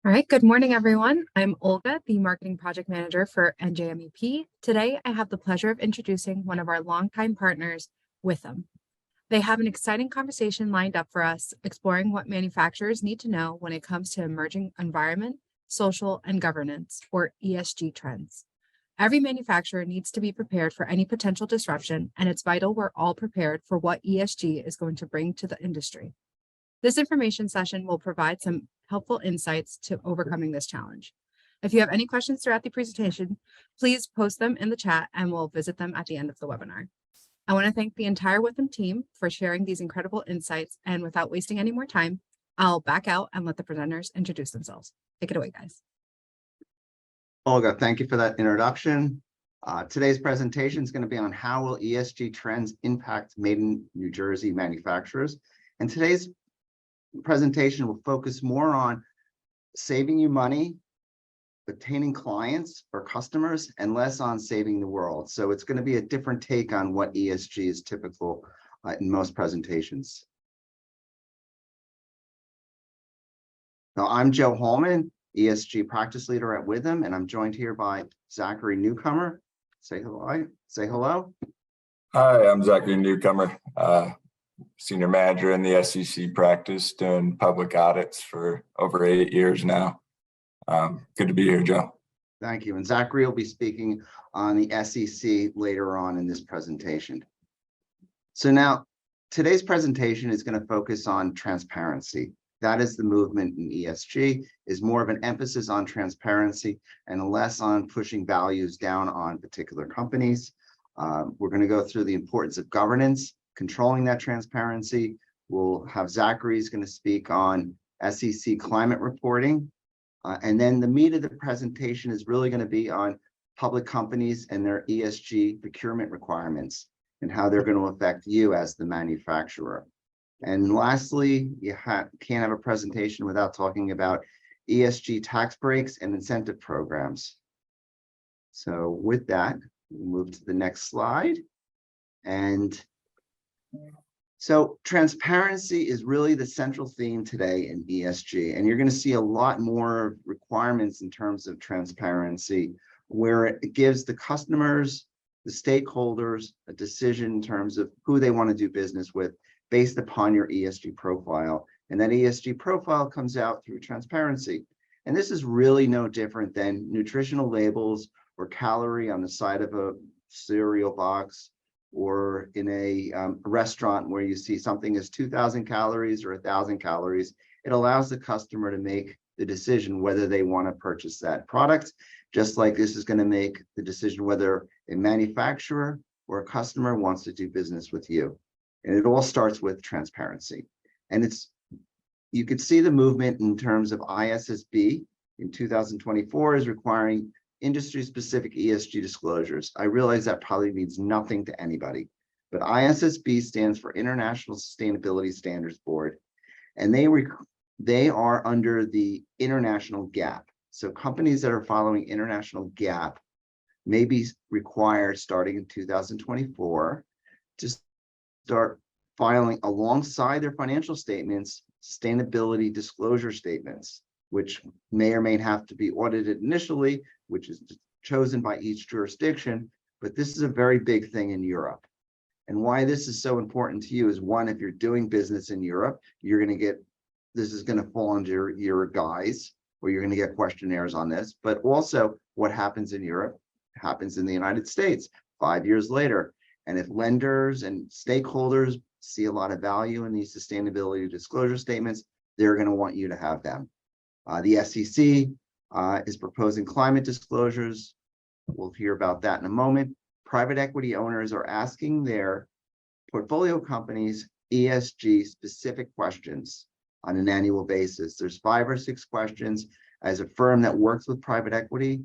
All right, good morning, everyone. I'm Olga, the Marketing Project Manager for NJMEP. Today, I have the pleasure of introducing one of our longtime partners, Withum. They have an exciting conversation lined up for us, exploring what manufacturers need to know when it comes to emerging environment, social, and governance, or ESG trends. Every manufacturer needs to be prepared for any potential disruption, and it's vital we're all prepared for what ESG is going to bring to the industry. This information session will provide some helpful insights to overcoming this challenge. If you have any questions throughout the presentation, please post them in the chat and we'll visit them at the end of the webinar. I want to thank the entire Withum team for sharing these incredible insights, and without wasting any more time, I'll back out and let the presenters introduce themselves. Take it away, guys. Olga, thank you for that introduction. Today's presentation is going to be on how will ESG trends impact made in New Jersey manufacturers. And today's presentation will focus more on saving you money, obtaining clients or customers, and less on saving the world. So it's going to be a different take on what ESG is typical in most presentations. Now, I'm Joe Holman, ESG practice leader at Withum, and I'm joined here by Zachary Newcomer. Say hello. Say hello. Hi, I'm Zachary Newcomer, senior manager in the SEC practice, doing public audits for over 8 years now. Good to be here, Joe. Thank you. And Zachary will be speaking on the SEC later on in this presentation. So now, today's presentation is going to focus on transparency. That is the movement in ESG, is more of an emphasis on transparency and less on pushing values down on particular companies. We're going to go through the importance of governance, controlling that transparency. We'll have Zachary's going to speak on SEC climate reporting. And then the meat of the presentation is really going to be on public companies and their ESG procurement requirements and how they're going to affect you as the manufacturer. And lastly, you can't have a presentation without talking about ESG tax breaks and incentive programs. So with that, we'll move to the next slide. And so transparency is really the central theme today in ESG, and you're going to see a lot more requirements in terms of transparency, where it gives the customers, the stakeholders, a decision in terms of who they want to do business with based upon your ESG profile. And that ESG profile comes out through transparency. And this is really no different than nutritional labels or calorie on the side of a cereal box, or in a restaurant where you see something as 2,000 calories or 1,000 calories. It allows the customer to make the decision whether they want to purchase that product, just like this is going to make the decision whether a manufacturer or a customer wants to do business with you. And it all starts with transparency. And you could see the movement in terms of ISSB in 2024 is requiring industry-specific ESG disclosures. I realize that probably means nothing to anybody, but ISSB stands for International Sustainability Standards Board, and they are under the international GAAP. So companies that are following international GAAP may be required, starting in 2024, to start filing alongside their financial statements, sustainability disclosure statements, which may or may have to be audited initially, which is chosen by each jurisdiction. But this is a very big thing in Europe. And why this is so important to you is, one, if you're doing business in Europe, you're going to get, this is going to fall under your guise, or you're going to get questionnaires on this. But also, what happens in Europe happens in the United States 5 years later. And if lenders and stakeholders see a lot of value in these sustainability disclosure statements, they're going to want you to have them. The SEC is proposing climate disclosures. We'll hear about that in a moment. Private equity owners are asking their portfolio companies ESG specific questions on an annual basis. There's 5 or 6 questions. As a firm that works with private equity,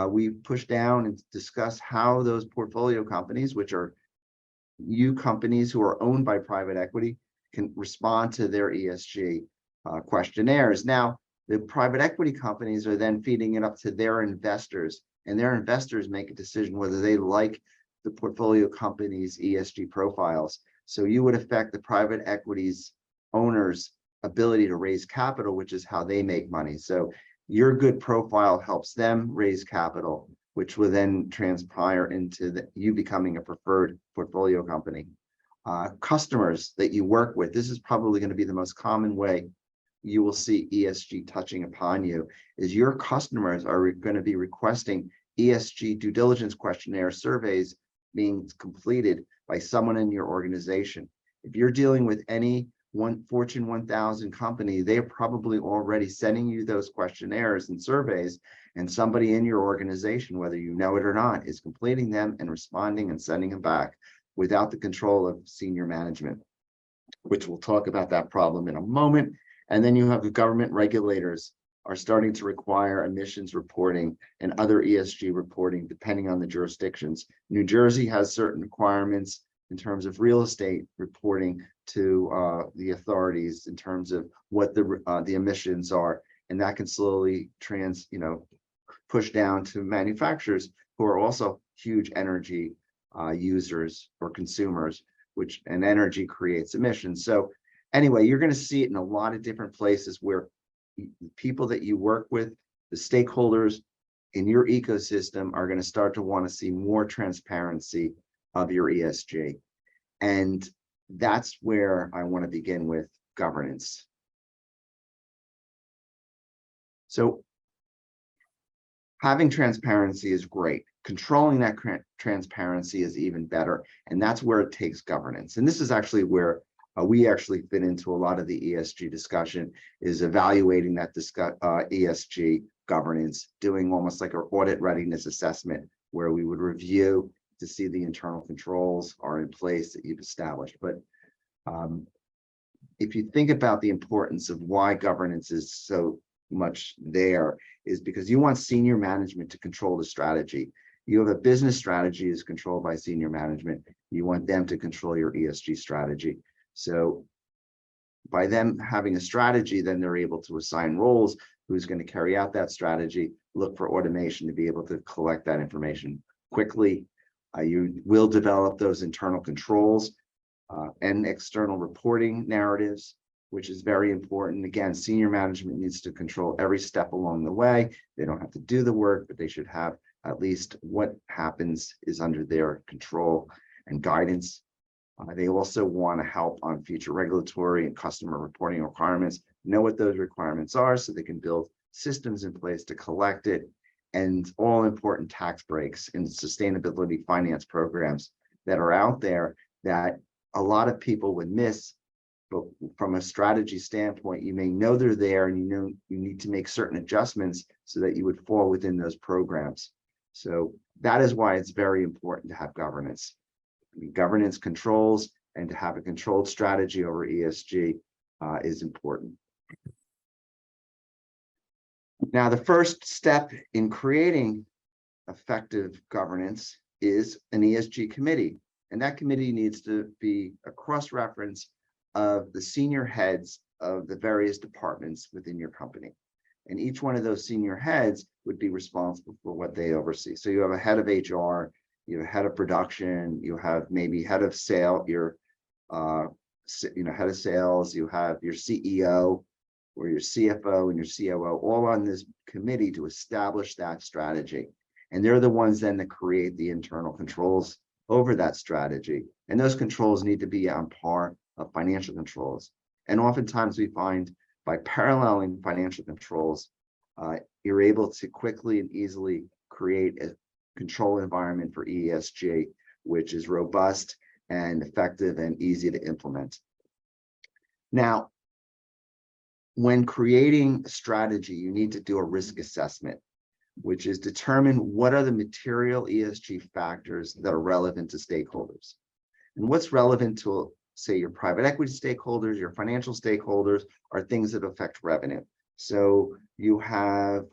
we push down and discuss how those portfolio companies, which are you companies who are owned by private equity, can respond to their ESG questionnaires. Now, the private equity companies are then feeding it up to their investors, and their investors make a decision whether they like the portfolio company's ESG profiles. So you would affect the private equity's owners' ability to raise capital, which is how they make money. So Your good profile helps them raise capital, which will then transpire into you becoming a preferred portfolio company. Customers that you work with, this is probably going to be the most common way you will see ESG touching upon you, is your customers are going to be requesting ESG due diligence questionnaire surveys being completed by someone in your organization. If you're dealing with any Fortune 1000 company, they're probably already sending you those questionnaires and surveys, and somebody in your organization, whether you know it or not, is completing them and responding and sending them back without the control of senior management, which we'll talk about that problem in a moment. And then you have the government regulators are starting to require emissions reporting and other ESG reporting, depending on the jurisdictions. New Jersey has certain requirements in terms of real estate reporting to the authorities in terms of what the emissions are, and that can slowly push down to manufacturers who are also huge energy users or consumers, and energy creates emissions. So anyway, you're going to see it in a lot of different places where the people that you work with, the stakeholders in your ecosystem, are going to start to want to see more transparency of your ESG. And that's where I want to begin with governance. So having transparency is great. Controlling that transparency is even better. And that's where it takes governance. And this is actually where we actually fit into a lot of the ESG discussion, is evaluating that ESG governance, doing almost like an audit readiness assessment, where we would review to see the internal controls are in place that you've established. But if you think about the importance of why governance is so much there, is because you want senior management to control the strategy. You have a business strategy is controlled by senior management. You want them to control your ESG strategy. So by them having a strategy, then they're able to assign roles, who's going to carry out that strategy, look for automation to be able to collect that information quickly. You will develop those internal controls and external reporting narratives, which is very important. Again, senior management needs to control every step along the way. They don't have to do the work, but they should have at least what happens is under their control and guidance. They also want to help on future regulatory and customer reporting requirements, know what those requirements are so they can build systems in place to collect it, and all important tax breaks and sustainability finance programs that are out there that a lot of people would miss. But from a strategy standpoint, you may know they're there, and you need to make certain adjustments so that you would fall within those programs. So that is why it's very important to have governance. Governance controls, and to have a controlled strategy over ESG is important. Now, the first step in creating effective governance is an ESG committee, and that committee needs to be a cross-reference of the senior heads of the various departments within your company. And each one of those senior heads would be responsible for what they oversee. So you have a head of HR, you have a head of production, you have maybe head of sale, your head of sales, you have your CEO or your CFO and your COO, all on this committee to establish that strategy. And they're the ones then that create the internal controls over that strategy. And those controls need to be on par of financial controls. And oftentimes we find by paralleling financial controls, you're able to quickly and easily create a control environment for ESG, which is robust and effective and easy to implement. Now, when creating a strategy, you need to do a risk assessment, which is determine what are the material ESG factors that are relevant to stakeholders. And what's relevant to, say, your private equity stakeholders, your financial stakeholders, are things that affect revenue. So you have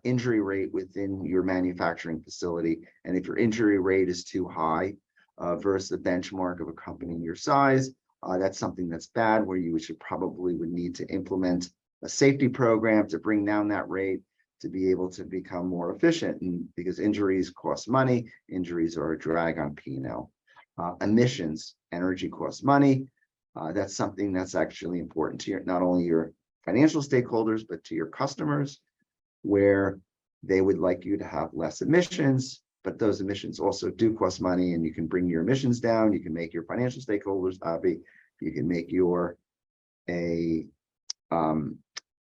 injury rate within your manufacturing facility. And if your injury rate is too high versus the benchmark of a company your size, that's something that's bad, where you would need to implement a safety program to bring down that rate to be able to become more efficient. And because injuries cost money, injuries are a drag on P&L. Emissions, energy costs money. That's something that's actually important to not only your financial stakeholders, but to your customers. where they would like you to have less emissions, but those emissions also do cost money, and you can bring your emissions down. You can make your financial stakeholders happy. You can make your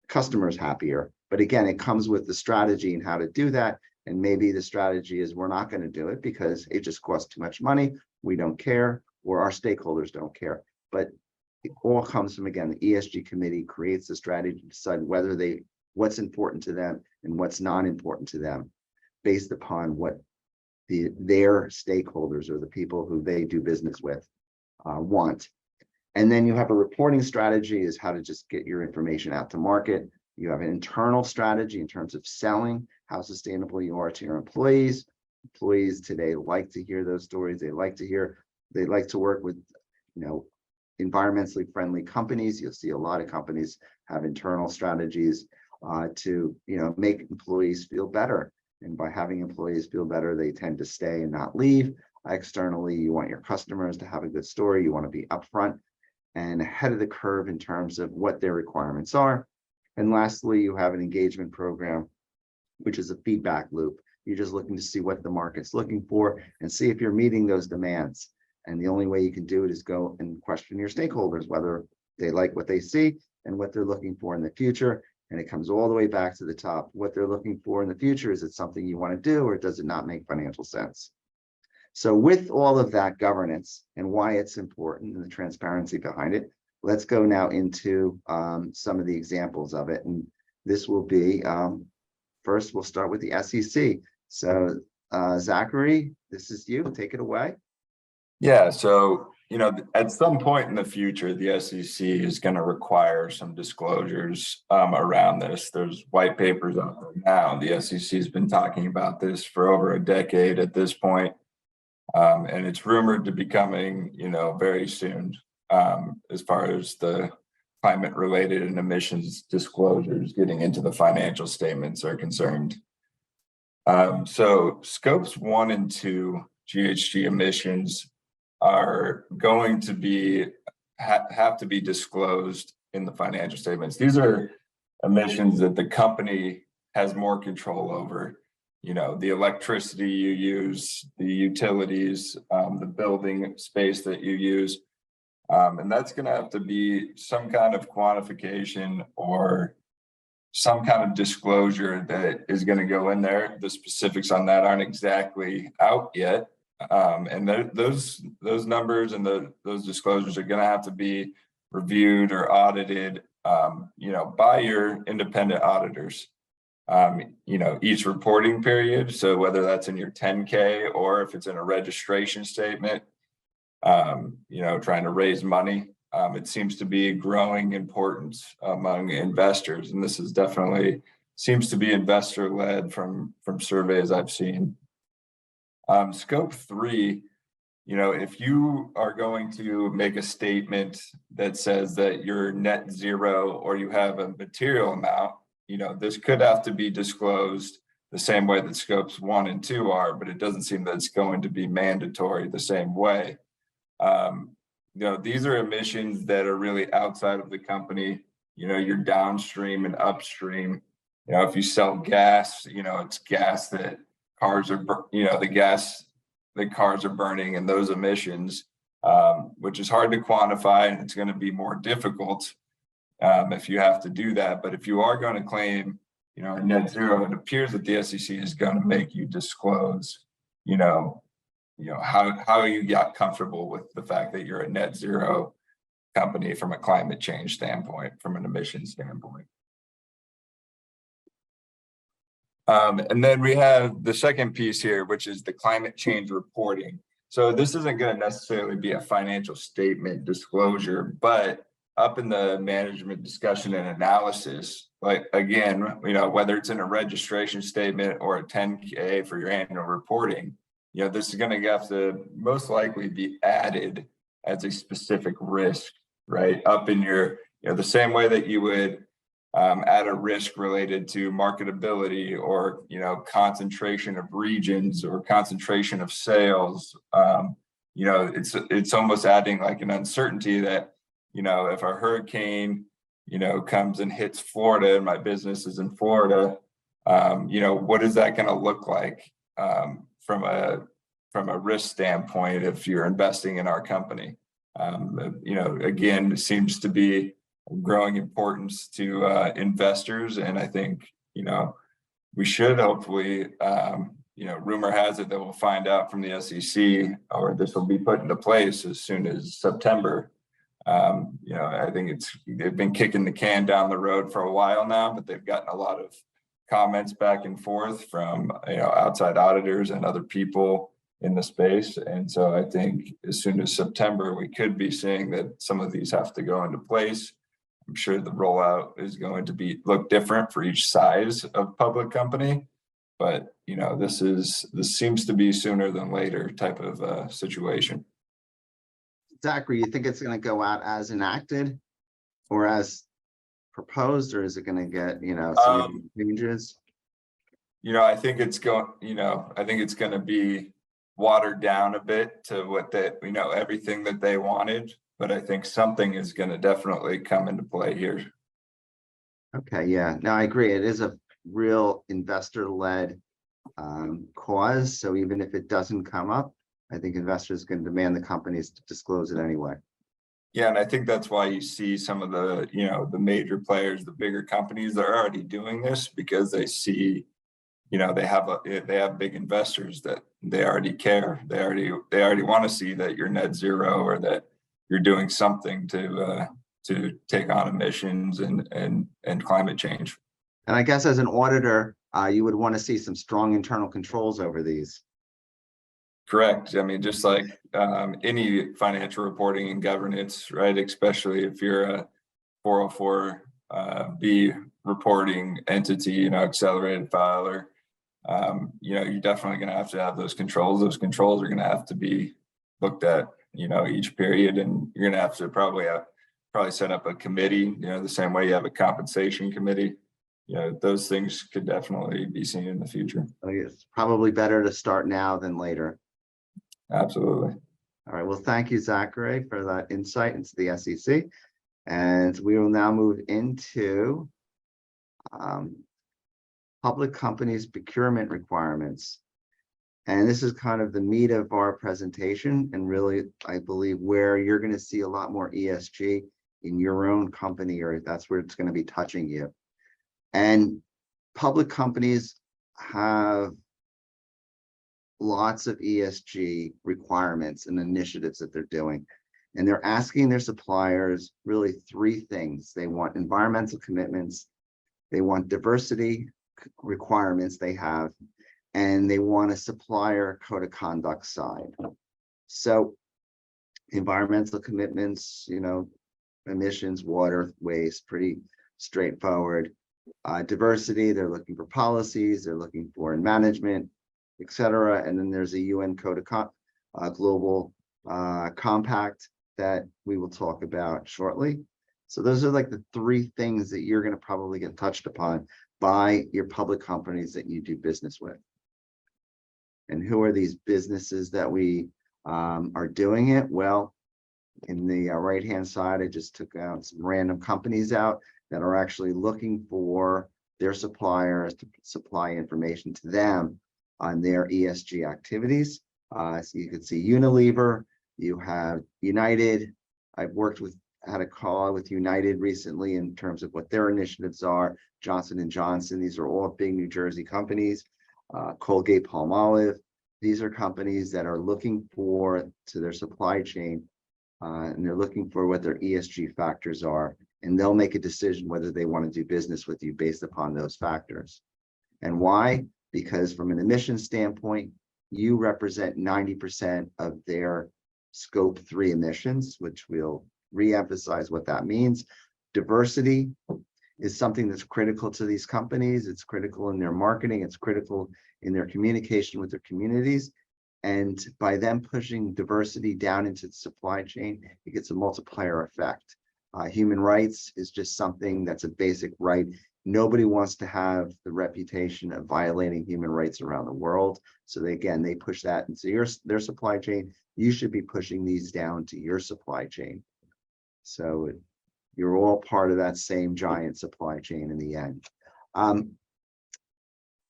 customers happier. But again, it comes with the strategy and how to do that. And maybe the strategy is we're not going to do it because it just costs too much money. We don't care, or our stakeholders don't care. But it all comes from, again, the ESG committee creates the strategy to decide what's important to them and what's not important to them based upon what their stakeholders or the people who they do business with want. And then you have a reporting strategy is how to just get your information out to market. You have an internal strategy in terms of selling, how sustainable you are to your employees. Employees today like to hear those stories. They like to work with, environmentally friendly companies. You'll see a lot of companies have internal strategies to, make employees feel better. And by having employees feel better, they tend to stay and not leave. Externally, you want your customers to have a good story. You want to be upfront and ahead of the curve in terms of what their requirements are. And lastly, you have an engagement program, which is a feedback loop. You're just looking to see what the market's looking for and see if you're meeting those demands. And the only way you can do it is go and question your stakeholders, whether they like what they see and what they're looking for in the future. And it comes all the way back to the top. What they're looking for in the future, is it something you want to do, or does it not make financial sense? So with all of that governance and why it's important and the transparency behind it, let's go now into some of the examples of it. And this will be, first we'll start with the SEC. So Zachary, this is you, take it away. Yeah, so, at some point in the future, the SEC is going to require some disclosures around this. There's white papers out there now. The SEC has been talking about this for over a decade at this point. And it's rumored to be coming, very soon, as far as the climate related and emissions disclosures getting into the financial statements are concerned. So scopes 1 and 2 GHG emissions are going to have to be disclosed in the financial statements. These are emissions that the company has more control over. The electricity you use, the utilities, the building space that you use. And that's going to have to be some kind of quantification or some kind of disclosure that is going to go in there. The specifics on that aren't exactly out yet. And those numbers and those disclosures are going to have to be reviewed or audited, by your independent auditors. Each reporting period. So whether that's in your 10K or if it's in a registration statement, trying to raise money, it seems to be growing importance among investors. And this is definitely seems to be investor led from surveys I've seen. Scope 3, if you are going to make a statement that says that you're net zero or you have a material amount, this could have to be disclosed the same way that scopes 1 and 2 are, but it doesn't seem that it's going to be mandatory the same way. These are emissions that are really outside of the company. You're downstream and upstream. If you sell gas, it's gas that cars are, the gas that cars are burning, and those emissions, which is hard to quantify, and it's going to be more difficult if you have to do that. But if you are going to claim, a net zero, it appears that the SEC is going to make you disclose, how you got comfortable with the fact that you're a net zero company from a climate change standpoint, from an emissions standpoint. And then we have the second piece here, which is the climate change reporting. So this isn't going to necessarily be a financial statement disclosure, but up in the management discussion and analysis, like again, whether it's in a registration statement or a 10K for your annual reporting, this is going to have to most likely be added as a specific risk, right? Up in your, the same way that you would add a risk related to marketability or, concentration of regions or concentration of sales. It's almost adding like an uncertainty that, if a hurricane, comes and hits Florida and my business is in Florida, What is that going to look like from a risk standpoint if you're investing in our company? Again, it seems to be growing importance to investors, and I think we should hopefully rumor has it that we'll find out from the SEC, or this will be put into place as soon as September. I think they've been kicking the can down the road for a while now, but they've gotten a lot of comments back and forth from outside auditors and other people in the space. And so I think as soon as September, we could be seeing that some of these have to go into place. I'm sure the rollout is going to look different for each size of public company, but this seems to be sooner than later type of situation. Zachary, you think it's going to go out as enacted or as proposed, or is it going to get some changes? I think it's going to be watered down a bit to what everything that they wanted, but I think something is going to definitely come into play here. Okay, yeah, no, I agree. It is a real investor-led cause. So even if it doesn't come up, I think investors can demand the companies to disclose it anyway. Yeah, and I think that's why you see some of the the major players, the bigger companies, they're already doing this because they see they have big investors that they already care. They already want to see that you're net zero, or that you're doing something to take on emissions and climate change. And I guess as an auditor, you would want to see some strong internal controls over these. Correct. I mean, just like any financial reporting and governance, right? Especially if you're a 404B reporting entity, accelerated filer, you're definitely going to have those controls. Those controls are going to have to be looked at, each period, and you're going to have to probably set up a committee, the same way you have a compensation committee. Those things could definitely be seen in the future. It's probably better to start now than later. Absolutely. All right. Well, thank you, Zachary, for that insight into the SEC. And we will now move into public companies procurement requirements. And this is kind of the meat of our presentation, and really, I believe, where you're going to see a lot more ESG in your own company, or that's where it's going to be touching you. And public companies have lots of ESG requirements and initiatives that they're doing. And they're asking their suppliers really three things. They want environmental commitments, they want diversity requirements they have, and they want a supplier code of conduct side. So environmental commitments, emissions, water, waste, pretty straightforward. Diversity, they're looking for policies, they're looking for in management, etc. And then there's a UN code of global compact that we will talk about shortly. So those are like the three things that you're going to probably get touched upon by your public companies that you do business with. And who are these businesses that we are doing it? Well, in the right-hand side, I just took out some random companies out that are actually looking for their suppliers to supply information to them on their ESG activities. So you can see Unilever, you have United. I've had a call with United recently in terms of what their initiatives are. Johnson & Johnson, these are all big New Jersey companies. Colgate, Palmolive, these are companies that are looking to their supply chain, and they're looking for what their ESG factors are, and they'll make a decision whether they want to do business with you based upon those factors. And why? Because from an emissions standpoint, you represent 90% of their scope 3 emissions, which we'll re-emphasize what that means. Diversity is something that's critical to these companies. It's critical in their marketing. It's critical in their communication with their communities. And by them pushing diversity down into the supply chain, it gets a multiplier effect. Human rights is just something that's a basic right. Nobody wants to have the reputation of violating human rights around the world. So they push that into their supply chain. You should be pushing these down to your supply chain. So you're all part of that same giant supply chain in the end.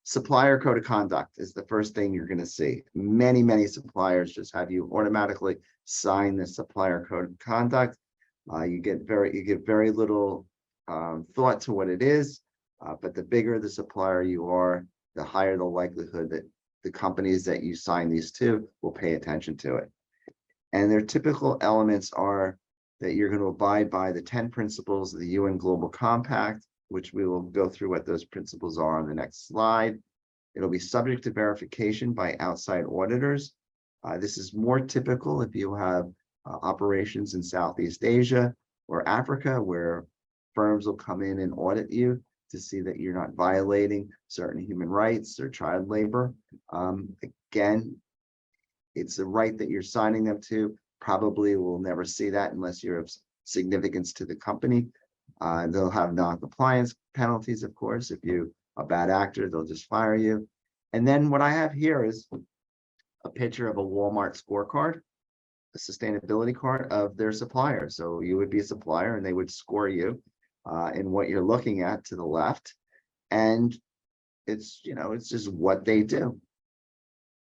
Supplier code of conduct is the first thing you're going to see. Many suppliers just have you automatically sign the supplier code of conduct. You give very little thought to what it is, but the bigger the supplier you are, the higher the likelihood that the companies that you sign these to will pay attention to it. And their typical elements are that you're going to abide by the 10 principles of the UN Global Compact, which we will go through what those principles are on the next slide. It'll be subject to verification by outside auditors. This is more typical if you have operations in Southeast Asia or Africa, where firms will come in and audit you to see that you're not violating certain human rights or child labor. Again, it's a right that you're signing them to. Probably will never see that unless you're of significance to the company. They'll have non-compliance penalties, of course. If you're a bad actor, they'll just fire you. And then what I have here is a picture of a Walmart scorecard, a sustainability card of their supplier. So you would be a supplier and they would score you in what you're looking at to the left. And it's, it's just what they do.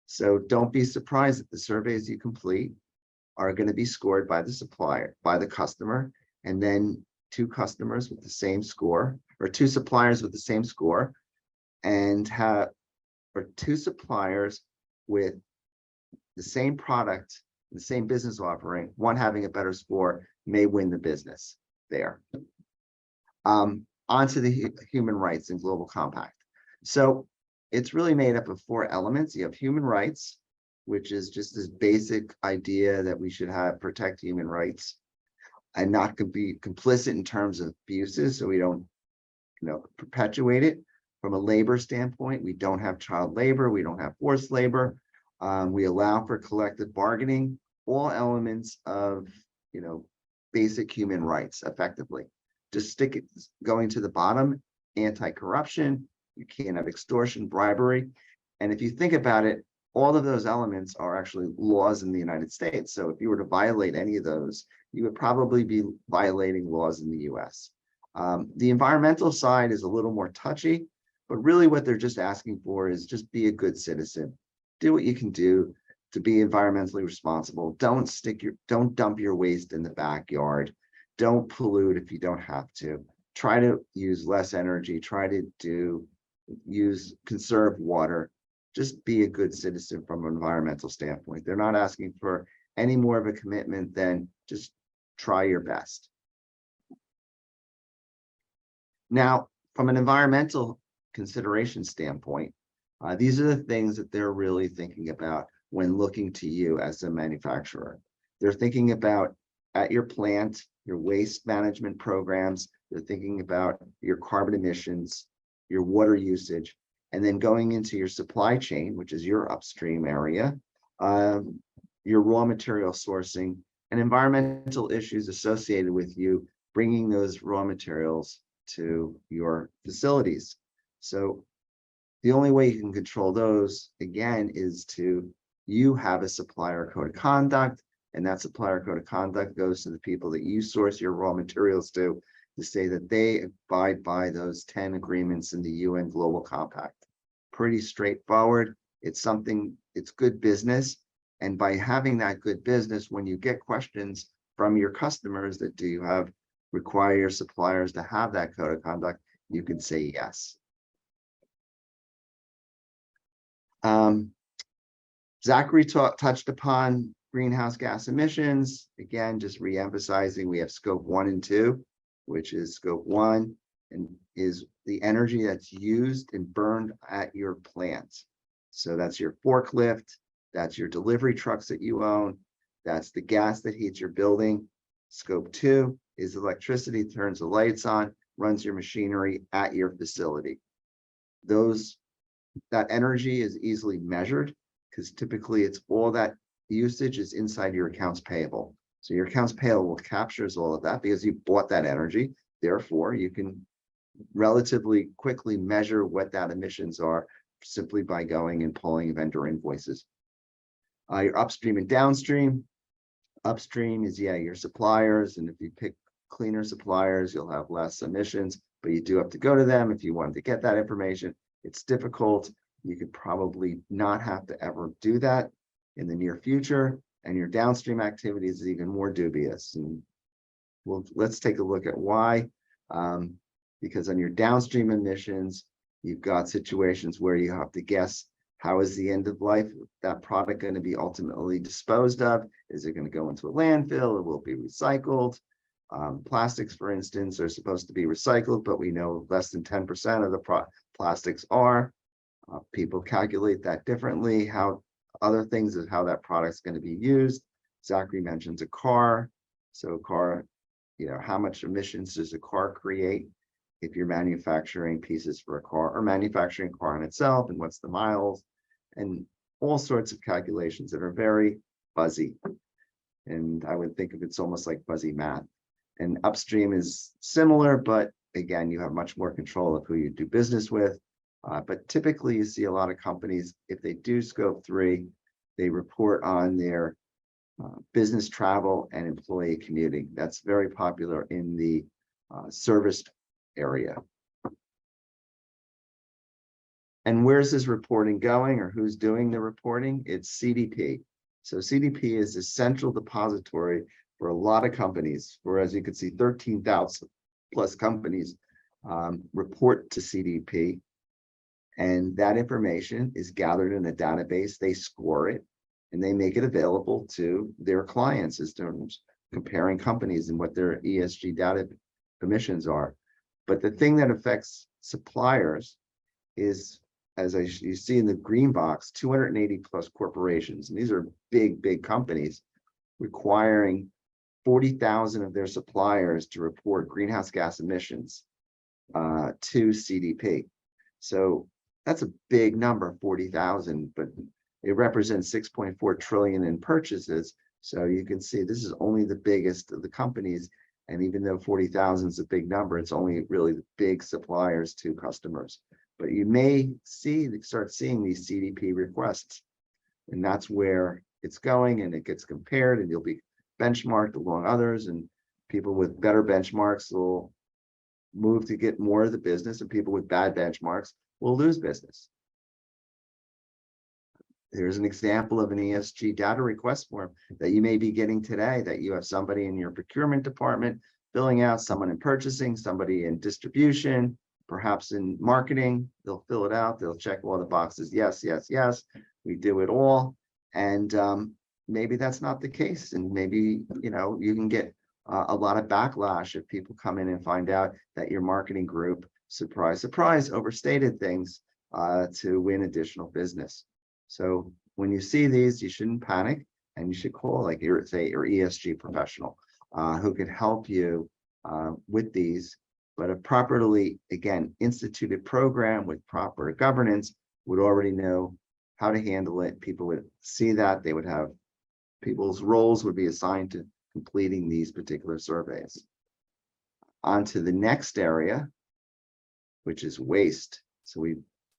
So don't be surprised that the surveys you complete are going to be scored by the supplier, by the customer, and then two customers with the same score, or two suppliers with the same score, and or two suppliers with the same product, the same business offering, one having a better score may win the business there. Onto the human rights and global compact. So it's really made up of 4 elements. You have human rights, which is just this basic idea that we should protect human rights and not be complicit in terms of abuses, so we don't perpetuate it. From a labor standpoint, we don't have child labor, we don't have forced labor, we allow for collective bargaining, all elements of basic human rights effectively. Just stick it going to the bottom, anti-corruption, you can't have extortion, bribery. And if you think about it, all of those elements are actually laws in the United States. So if you were to violate any of those, you would probably be violating laws in the US. The environmental side is a little more touchy, but really what they're just asking for is just be a good citizen. Do what you can do to be environmentally responsible. Don't dump your waste in the backyard. Don't pollute if you don't have to. Try to use less energy. Try to conserve water. Just be a good citizen from an environmental standpoint. They're not asking for any more of a commitment than just try your best. Now, from an environmental consideration standpoint, these are the things that they're really thinking about when looking to you as a manufacturer. They're thinking about at your plant, your waste management programs. They're thinking about your carbon emissions, your water usage, and then going into your supply chain, which is your upstream area, your raw material sourcing, and environmental issues associated with you bringing those raw materials to your facilities. So the only way you can control those, again, is you have a supplier code of conduct, and that supplier code of conduct goes to the people that you source your raw materials to say that they abide by those 10 agreements in the UN Global Compact. Pretty straightforward. It's good business. And by having that good business, when you get questions from your customers that require your suppliers to have that code of conduct, you can say yes. Zachary touched upon greenhouse gas emissions. Again, just re-emphasizing, we have scope 1 and 2, which is scope 1 and is the energy that's used and burned at your plant. So that's your forklift, that's your delivery trucks that you own, that's the gas that heats your building. Scope 2 is electricity, turns the lights on, runs your machinery at your facility. That energy is easily measured because typically it's all that usage is inside your accounts payable. So your accounts payable captures all of that because you bought that energy. Therefore, you can relatively quickly measure what that emissions are simply by going and pulling vendor invoices. Your upstream and downstream. Upstream is, your suppliers. And if you pick cleaner suppliers, you'll have less emissions, but you do have to go to them if you want to get that information. It's difficult. You could probably not have to ever do that in the near future, and your downstream activities is even more dubious. And let's take a look at why. Because on your downstream emissions, you've got situations where you have to guess, how is the end of life of that product going to be ultimately disposed of? Is it going to go into a landfill, or will it be recycled? Plastics, for instance, are supposed to be recycled, but we know less than 10% of the plastics are. People calculate that differently. How other things is how that product's going to be used. Zachary mentions a car. So a car, how much emissions does a car create if you're manufacturing pieces for a car, or manufacturing a car in itself, and what's the miles, and all sorts of calculations that are very fuzzy. And I would think of it's almost like fuzzy math. And upstream is similar, but again, you have much more control of who you do business with. But typically you see a lot of companies, if they do scope 3, they report on their business travel and employee commuting. That's very popular in the serviced area. And where's this reporting going, or who's doing the reporting? It's CDP. So CDP is a central depository for a lot of companies, where, as you can see, 13,000 plus companies report to CDP. And that information is gathered in a database. They score it, and they make it available to their clients as terms comparing companies and what their ESG data emissions are. But the thing that affects suppliers is, as you see in the green box, 280 plus corporations. And these are big companies requiring 40,000 of their suppliers to report greenhouse gas emissions to CDP. So that's a big number, 40,000, but it represents 6.4 trillion in purchases. So you can see this is only the biggest of the companies. And even though 40,000 is a big number, it's only really the big suppliers to customers. But you may start seeing these CDP requests, and that's where it's going, and it gets compared, and you'll be benchmarked along others, and people with better benchmarks will move to get more of the business, and people with bad benchmarks will lose business. Here's an example of an ESG data request form that you may be getting today, that you have somebody in your procurement department filling out, someone in purchasing, somebody in distribution, perhaps in marketing. They'll fill it out. They'll check all the boxes. Yes, we do it all. And maybe that's not the case. And maybe, you can get a lot of backlash if people come in and find out that your marketing group, surprise, overstated things to win additional business. So when you see these, you shouldn't panic, and you should call, like, your ESG professional who can help you with these. But a properly, again, instituted program with proper governance would already know how to handle it. People would see that. They would have, people's roles would be assigned to completing these particular surveys. On to the next area, which is waste. So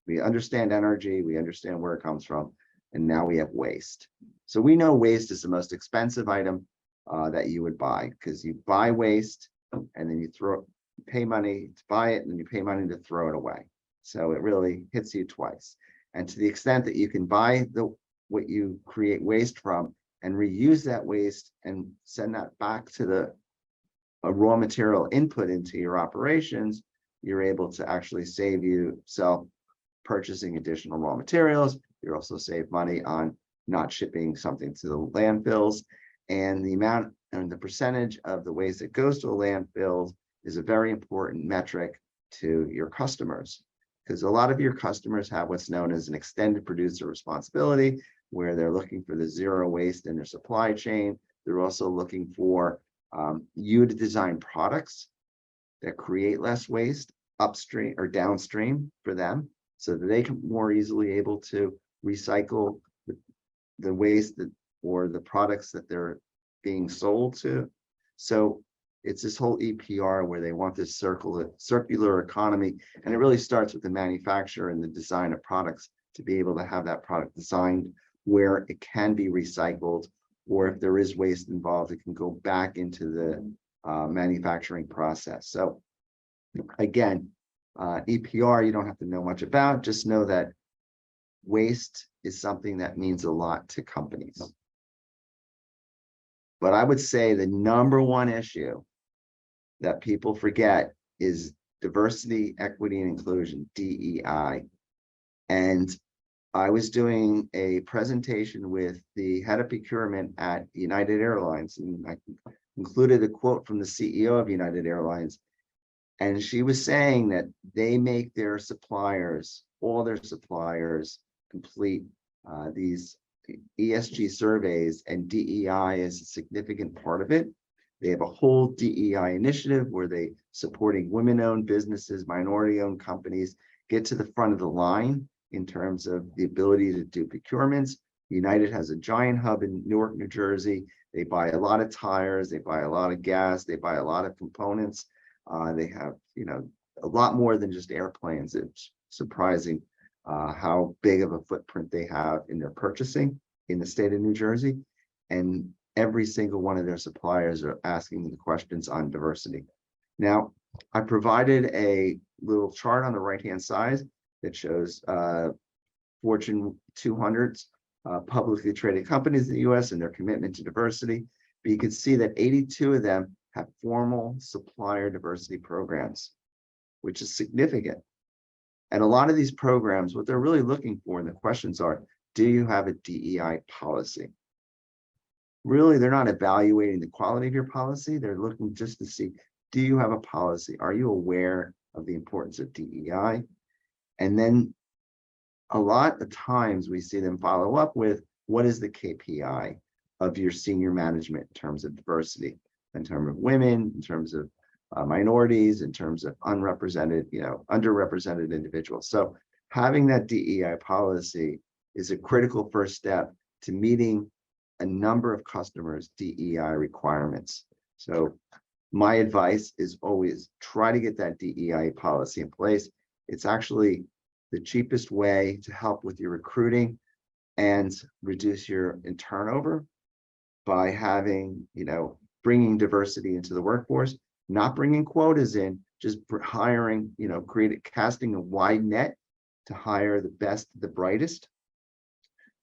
we understand energy, we understand where it comes from, and now we have waste. So we know waste is the most expensive item that you would buy, because you buy waste and then you pay money to buy it, and then you pay money to throw it away. So it really hits you twice. And to the extent that you can buy what you create waste from and reuse that waste and send that back to a raw material input into your operations, you're able to actually save yourself purchasing additional raw materials. You also save money on not shipping something to the landfills. And the amount and the percentage of the waste that goes to a landfill is a very important metric to your customers, because a lot of your customers have what's known as an extended producer responsibility, where they're looking for the zero waste in their supply chain. They're also looking for you to design products that create less waste upstream or downstream for them, so that they can more easily able to recycle the waste or the products that they're being sold to. So it's this whole EPR where they want this circular economy, and it really starts with the manufacturer and the design of products to be able to have that product designed where it can be recycled, or if there is waste involved, it can go back into the manufacturing process. So again, EPR, you don't have to know much about, just know that waste is something that means a lot to companies. But I would say the number one issue that people forget is diversity, equity, and inclusion, DEI. And I was doing a presentation with the head of procurement at United Airlines, and I included a quote from the CEO of United Airlines. And she was saying that they make their suppliers, all their suppliers, complete these ESG surveys, and DEI is a significant part of it. They have a whole DEI initiative where they supporting women-owned businesses, minority-owned companies get to the front of the line in terms of the ability to do procurements. United has a giant hub in Newark, New Jersey. They buy a lot of tires, they buy a lot of gas, they buy a lot of components. They have, a lot more than just airplanes. It's surprising how big of a footprint they have in their purchasing in the state of New Jersey. And every single one of their suppliers are asking the questions on diversity. Now, I provided a little chart on the right-hand side that shows Fortune 200's publicly traded companies in the US and their commitment to diversity. But you can see that 82 of them have formal supplier diversity programs, which is significant. And a lot of these programs, what they're really looking for, and the questions are, do you have a DEI policy? Really, they're not evaluating the quality of your policy. They're looking just to see, do you have a policy? Are you aware of the importance of DEI? And then a lot of times we see them follow up with, what is the KPI of your senior management in terms of diversity, in terms of women, in terms of minorities, in terms of unrepresented, underrepresented individuals. So having that DEI policy is a critical first step to meeting a number of customers' DEI requirements. So my advice is always try to get that DEI policy in place. It's actually the cheapest way to help with your recruiting and reduce your turnover by having, bringing diversity into the workforce, not bringing quotas in, just hiring, casting a wide net to hire the best, the brightest,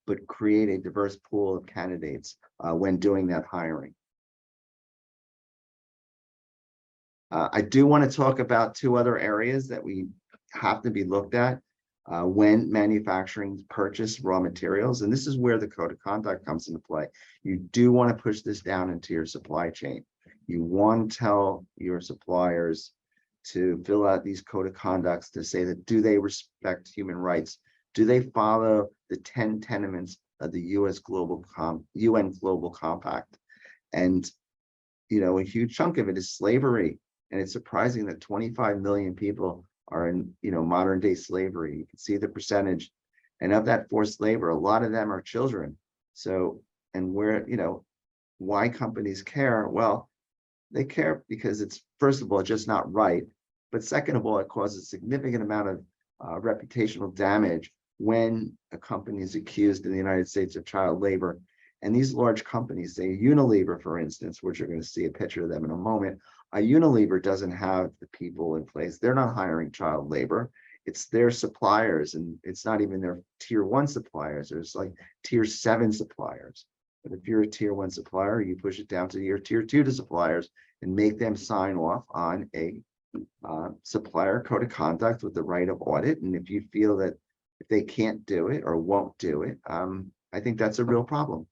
but create a diverse pool of candidates when doing that hiring. I do want to talk about two other areas that we have to be looked at when manufacturing purchase raw materials. And this is where the code of conduct comes into play. You do want to push this down into your supply chain. You want to tell your suppliers to fill out these code of conducts to say that, do they respect human rights? Do they follow the 10 tenements of the UN Global Compact? And, a huge chunk of it is slavery. And it's surprising that 25 million people are in, modern day slavery. You can see the percentage. And of that forced labor, a lot of them are children. So, and where, why companies care? Well, they care because it's, first of all, just not right. But second of all, it causes a significant amount of reputational damage when a company is accused in the United States of child labor. And these large companies, say Unilever, for instance, which you're going to see a picture of them in a moment, Unilever doesn't have the people in place. They're not hiring child labor. It's their suppliers, and it's not even their tier 1 suppliers. There's like tier 7 suppliers. But if you're a tier 1 supplier, you push it down to your tier 2 suppliers and make them sign off on a supplier code of conduct with the right of audit. And if you feel that if they can't do it or won't do it, I think that's a real problem.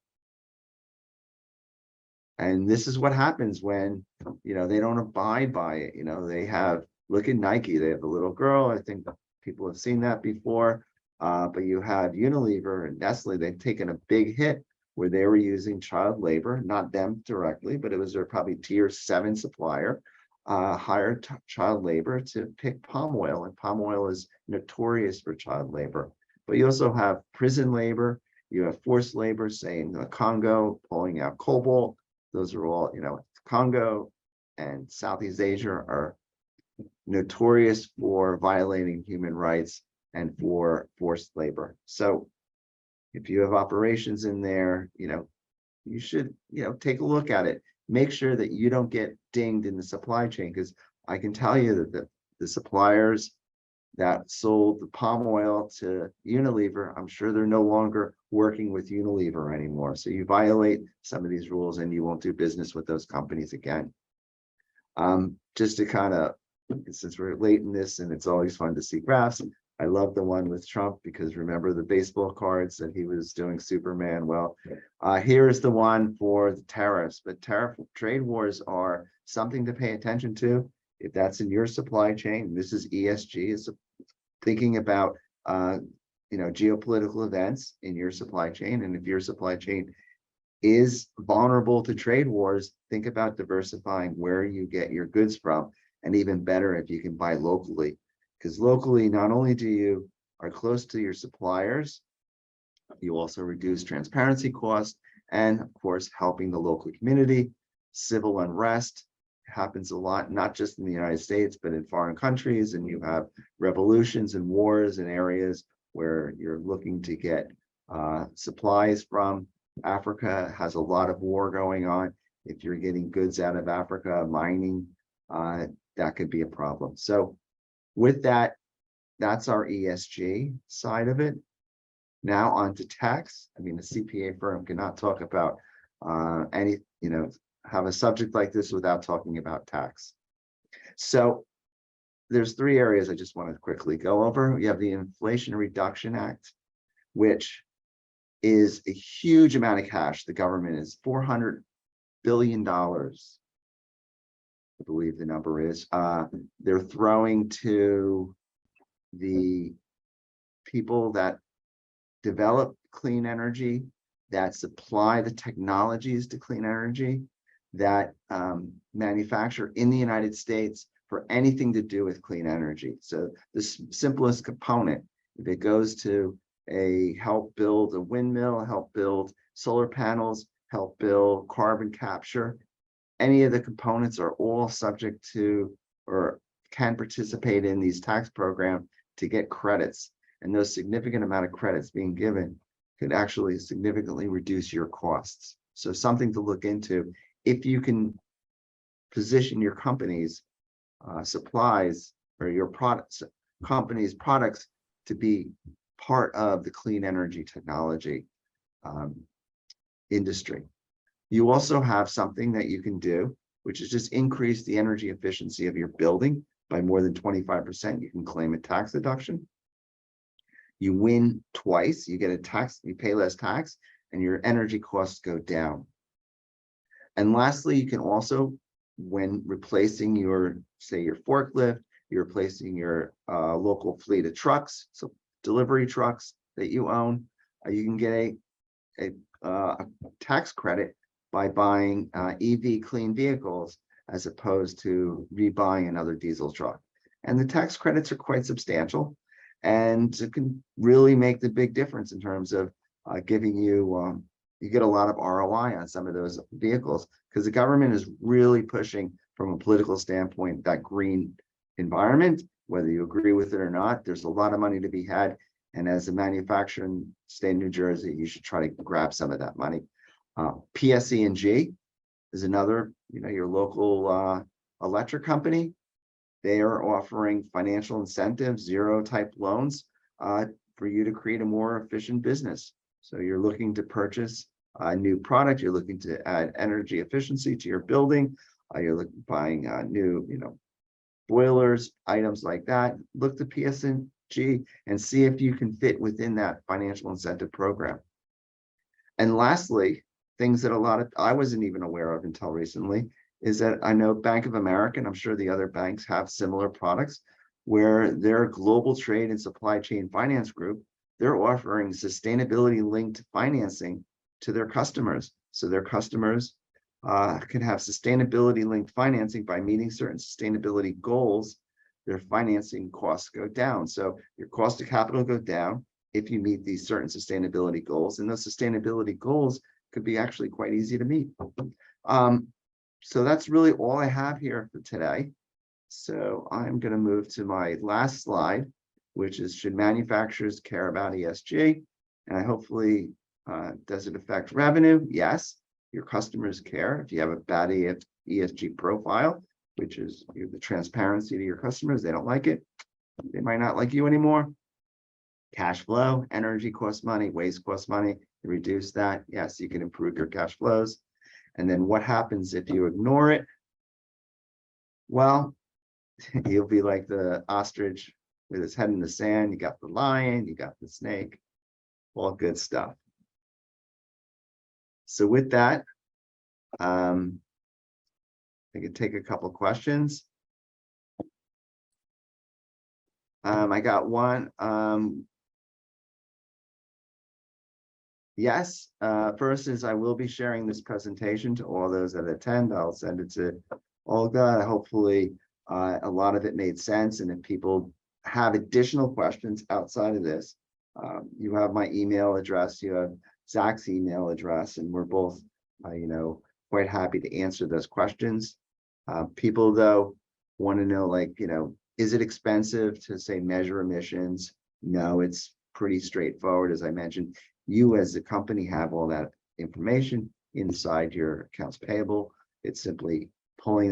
And this is what happens when, they don't abide by it. They have, look at Nike, they have a little girl. I think people have seen that before. But you have Unilever and Nestle, they've taken a big hit where they were using child labor, not them directly, but it was their probably tier 7 supplier, hired child labor to pick palm oil. And palm oil is notorious for child labor. But you also have prison labor, you have forced labor, say in the Congo, pulling out cobalt. Those are all, Congo and Southeast Asia are notorious for violating human rights and for forced labor. So if you have operations in there, you should, take a look at it. Make sure that you don't get dinged in the supply chain, because I can tell you that the suppliers that sold the palm oil to Unilever, I'm sure they're no longer working with Unilever anymore. So you violate some of these rules and you won't do business with those companies again. Just to kind of, since we're late in this and it's always fun to see graphs, I love the one with Trump because remember the baseball cards that he was doing Superman. Well, here's the one for the tariffs, but trade wars are something to pay attention to. If that's in your supply chain, this is ESG, is thinking about geopolitical events in your supply chain. And if your supply chain is vulnerable to trade wars, think about diversifying where you get your goods from, and even better if you can buy locally, because locally not only do you are close to your suppliers, you also reduce transparency costs and of course helping the local community. Civil unrest happens a lot, not just in the United States, but in foreign countries, and you have revolutions and wars in areas where you're looking to get supplies from. Africa has a lot of war going on. If you're getting goods out of Africa, mining, that could be a problem. So with that, that's our ESG side of it. Now on to tax. I mean, a CPA firm cannot talk about have a subject like this without talking about tax. So there's three areas I just want to quickly go over. You have the Inflation Reduction Act, which is a huge amount of cash. The government is $400 billion, I believe the number is. They're throwing to the people that develop clean energy, that supply the technologies to clean energy, that manufacture in the United States for anything to do with clean energy. So the simplest component, if it goes to help build a windmill, help build solar panels, help build carbon capture, any of the components are all subject to or can participate in these tax programs to get credits. And those significant amount of credits being given could actually significantly reduce your costs. So something to look into if you can position your company's supplies or your company's products to be part of the clean energy technology industry. You also have something that you can do, which is just increase the energy efficiency of your building by more than 25%. You can claim a tax deduction. You win twice. You get a tax, you pay less tax, and your energy costs go down. And lastly, you can also, when replacing your, say, your forklift, you're replacing your local fleet of trucks, so delivery trucks that you own, you can get a tax credit by buying EV clean vehicles as opposed to rebuying another diesel truck. And the tax credits are quite substantial, and it can really make the big difference in terms of giving you, you get a lot of ROI on some of those vehicles, because the government is really pushing from a political standpoint that green environment, whether you agree with it or not. There's a lot of money to be had. And as a manufacturer in the state of New Jersey, you should try to grab some of that money. PSE&G is another, your local electric company. They are offering financial incentives, zero type loans for you to create a more efficient business. So you're looking to purchase a new product, you're looking to add energy efficiency to your building, you're buying new, boilers, items like that. Look to PSE&G and see if you can fit within that financial incentive program. And lastly, things that I wasn't even aware of until recently is that I know Bank of America, and I'm sure the other banks have similar products, where their global trade and supply chain finance group, they're offering sustainability linked financing to their customers. So their customers can have sustainability linked financing by meeting certain sustainability goals. Their financing costs go down. So your cost of capital go down if you meet these certain sustainability goals. And those sustainability goals could be actually quite easy to meet. So that's really all I have here for today. So I'm going to move to my last slide, which is, should manufacturers care about ESG? And hopefully, does it affect revenue? Yes, your customers care. If you have a bad ESG profile, which is the transparency to your customers, they don't like it. They might not like you anymore. Cash flow, energy costs money, waste costs money. You reduce that. Yes, you can improve your cash flows. And then what happens if you ignore it? Well, you'll be like the ostrich with his head in the sand. You got the lion, you got the snake, all good stuff. So with that, I could take a couple questions. I got one. Yes, first is I will be sharing this presentation to all those that attend. I'll send it to Olga. Hopefully, a lot of it made sense. And if people have additional questions outside of this, you have my email address, you have Zach's email address, and we're both, quite happy to answer those questions. People, though, want to know, is it expensive to say measure emissions? No, it's pretty straightforward. As I mentioned, you as a company have all that information inside your accounts payable. It's simply pulling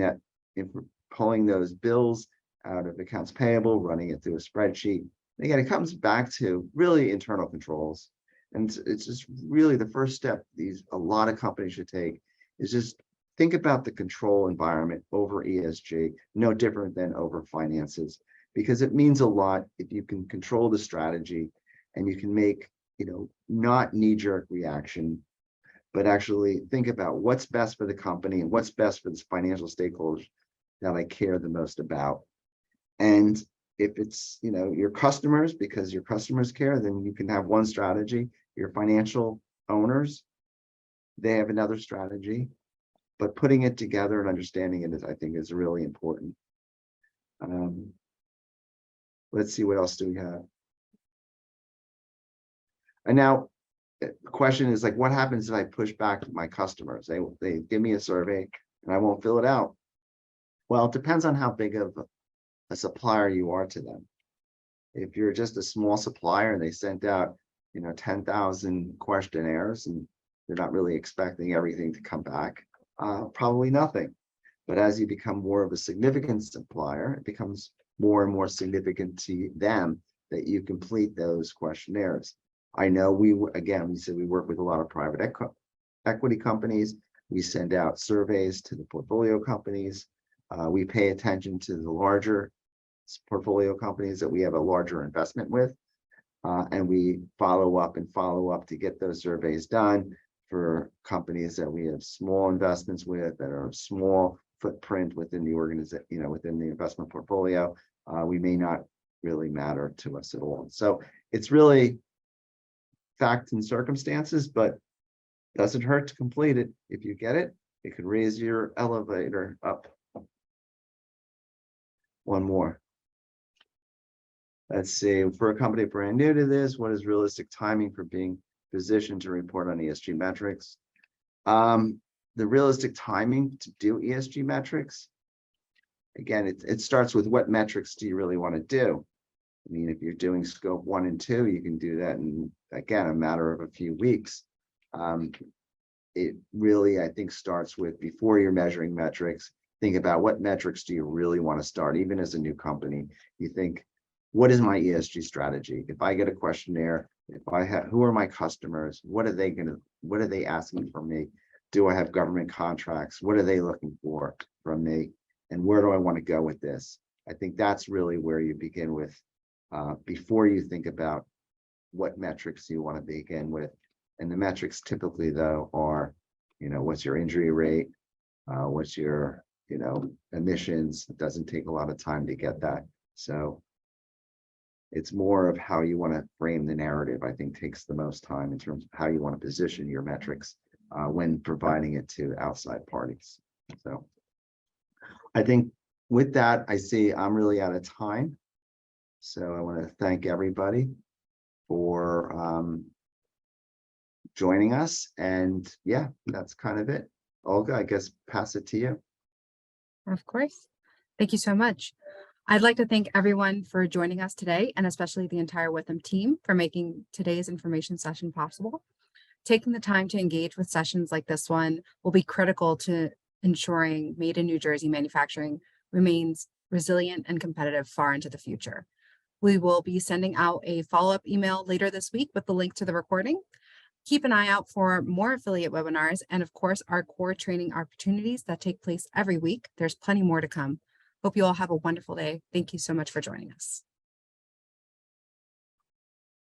those bills out of accounts payable, running it through a spreadsheet. And again, it comes back to really internal controls. And it's just really the first step a lot of companies should take is just think about the control environment over ESG, no different than over finances, because it means a lot if you can control the strategy and you can make, not knee-jerk reaction, but actually think about what's best for the company and what's best for the financial stakeholders that I care the most about. And if it's, your customers, because your customers care, then you can have one strategy. Your financial owners, they have another strategy, but putting it together and understanding it I think is really important. Let's see, what else do we have? And now the question is what happens if I push back to my customers? They give me a survey and I won't fill it out. Well, it depends on how big of a supplier you are to them. If you're just a small supplier and they sent out, 10,000 questionnaires and they're not really expecting everything to come back, probably nothing. But as you become more of a significant supplier, it becomes more and more significant to them that you complete those questionnaires. I know we said we work with a lot of private equity companies. We send out surveys to the portfolio companies. We pay attention to the larger portfolio companies that we have a larger investment with. And we follow up to get those surveys done for companies that we have small investments with, that are small footprint within the organization, within the investment portfolio. We may not really matter to us at all. So it's really facts and circumstances, but doesn't hurt to complete it. If you get it, it could raise your elevator up. One more. Let's see, for a company brand new to this, what is realistic timing for being positioned to report on ESG metrics? The realistic timing to do ESG metrics, again, it starts with what metrics do you really want to do? I mean, if you're doing scope 1 and 2, you can do that in, again, a matter of a few weeks. It really, I think, starts with, before you're measuring metrics, think about what metrics do you really want to start. Even as a new company, you think, what is my ESG strategy? If I get a questionnaire, who are my customers? What are they asking from me? Do I have government contracts? What are they looking for from me? And where do I want to go with this? I think that's really where you begin with, before you think about what metrics you want to begin with. And the metrics typically, though, are, what's your injury rate? What's your, emissions? It doesn't take a lot of time to get that. So it's more of how you want to frame the narrative, I think, takes the most time in terms of how you want to position your metrics when providing it to outside parties. So I think with that, I see I'm really out of time. So I want to thank everybody for joining us. And yeah, that's kind of it. Olga, I guess pass it to you. Of course. Thank you so much. I'd like to thank everyone for joining us today, and especially the entire Withum team for making today's information session possible. Taking the time to engage with sessions like this one will be critical to ensuring Made in New Jersey manufacturing remains resilient and competitive far into the future. We will be sending out a follow-up email later this week with the link to the recording. Keep an eye out for more affiliate webinars and, of course, our core training opportunities that take place every week. There's plenty more to come. Hope you all have a wonderful day. Thank you so much for joining us.